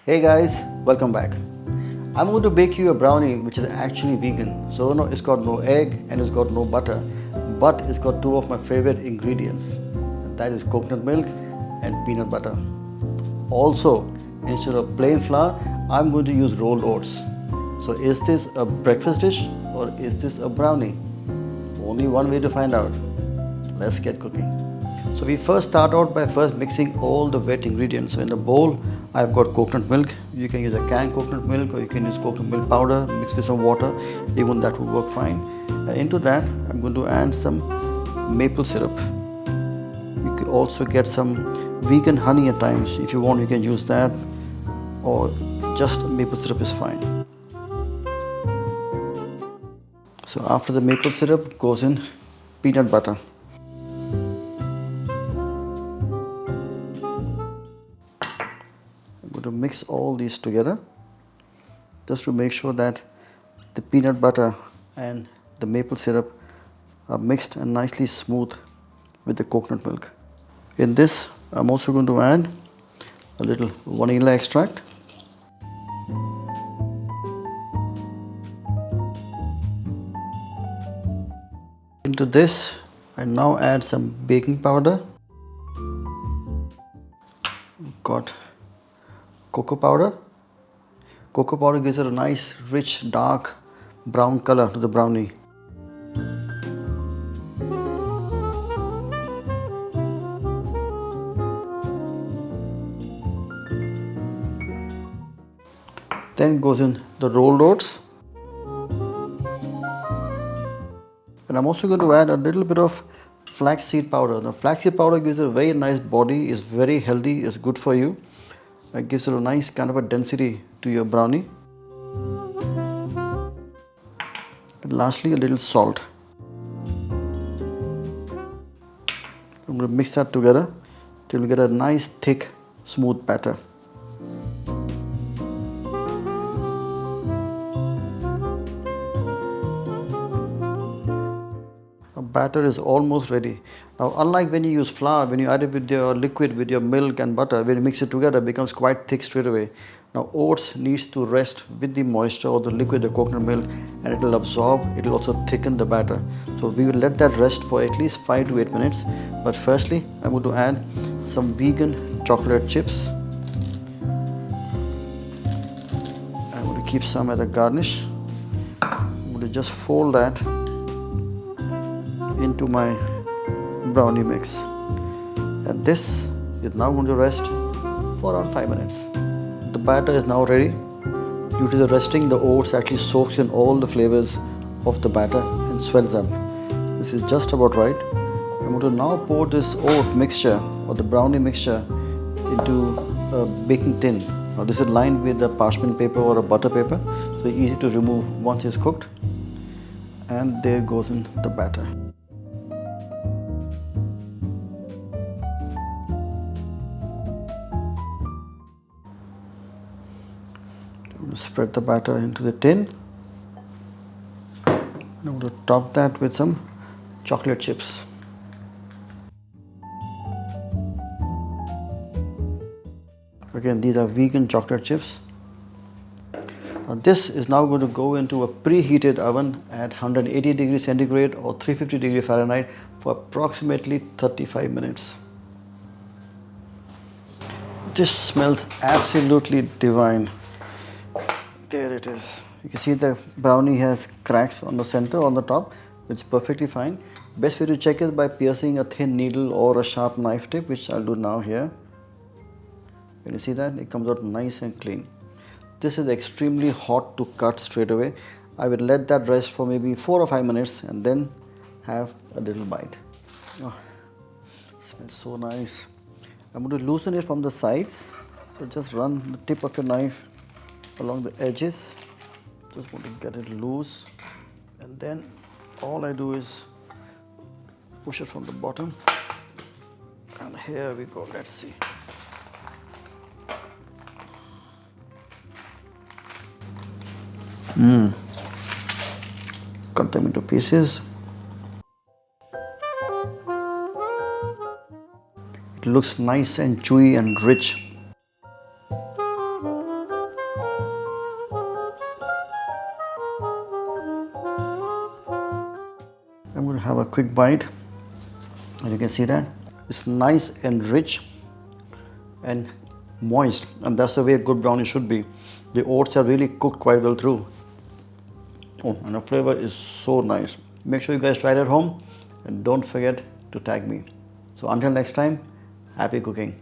Hey guys, welcome back. I'm going to bake you a brownie which is actually vegan. So no, it's got no egg and it's got no butter, but it's got two of my favorite ingredients. That is coconut milk and peanut butter. Also, instead of plain flour, I'm going to use rolled oats. So is this a breakfast dish or is this a brownie? Only one way to find out. Let's get cooking. So we first start out by first mixing all the wet ingredients. So in the bowl, I've got coconut milk. You can use a canned coconut milk or you can use coconut milk powder mixed with some water. Even that would work fine. And into that, I'm going to add some maple syrup. You could also get some vegan honey at times. If you want, you can use that, or just maple syrup is fine. So after the maple syrup goes in peanut butter. I'm going to mix all these together just to make sure that the peanut butter and the maple syrup are mixed and nicely smooth with the coconut milk. In this, I'm also going to add a little vanilla extract. Into this, I now add some baking powder. Got cocoa powder. Cocoa powder gives it a nice, rich, dark brown color to the brownie. Then goes in the rolled oats. And I'm also going to add a little bit of flaxseed powder. The flaxseed powder gives it a very nice body, is very healthy, is good for you. It gives it a nice kind of a density to your brownie. And lastly, a little salt. I'm going to mix that together till we get a nice, thick, smooth batter. Batter is almost ready. Now, unlike when you use flour, when you add it with your liquid, with your milk and butter, when you mix it together, it becomes quite thick straight away. Now, oats needs to rest with the moisture or the liquid, the coconut milk, and it will absorb, it will also thicken the batter. So we will let that rest for at least 5 to 8 minutes. But firstly, I'm going to add some vegan chocolate chips. I'm going to keep some as a garnish. I'm going to just fold that into my brownie mix, and this is now going to rest for around 5 minutes. The batter is now ready. Due to the resting, the oats actually soaks in all the flavors of the batter and swells up. This is just about right. I'm going to now pour this oat mixture or the brownie mixture into a baking tin. Now this is lined with a parchment paper or a butter paper, so easy to remove once it's cooked. And there goes in the batter. Spread the batter into the tin. I'm going to top that with some chocolate chips. Again, these are vegan chocolate chips. Now this is now going to go into a preheated oven at 180 degrees centigrade or 350 degrees Fahrenheit for approximately 35 minutes. This smells absolutely divine. There it is. You can see the brownie has cracks on the center, on the top, which is perfectly fine. Best way to check is by piercing a thin needle or a sharp knife tip, which I'll do now here. When you see that, it comes out nice and clean. This is extremely hot to cut straight away. I will let that rest for maybe 4 or 5 minutes and then have a little bite. Oh, smells so nice. I'm going to loosen it from the sides. So just run the tip of your knife along the edges. Just want to get it loose, and then all I do is push it from the bottom, and here we go. Let's see. Cut them into pieces. It looks nice and chewy and rich. have a quick bite, and you can see that it's nice and rich and moist, and that's the way a good brownie should be. The oats are really cooked quite well through. Oh, and the flavor is so nice. Make sure you guys try it at home, and don't forget to tag me. So until next time, happy cooking.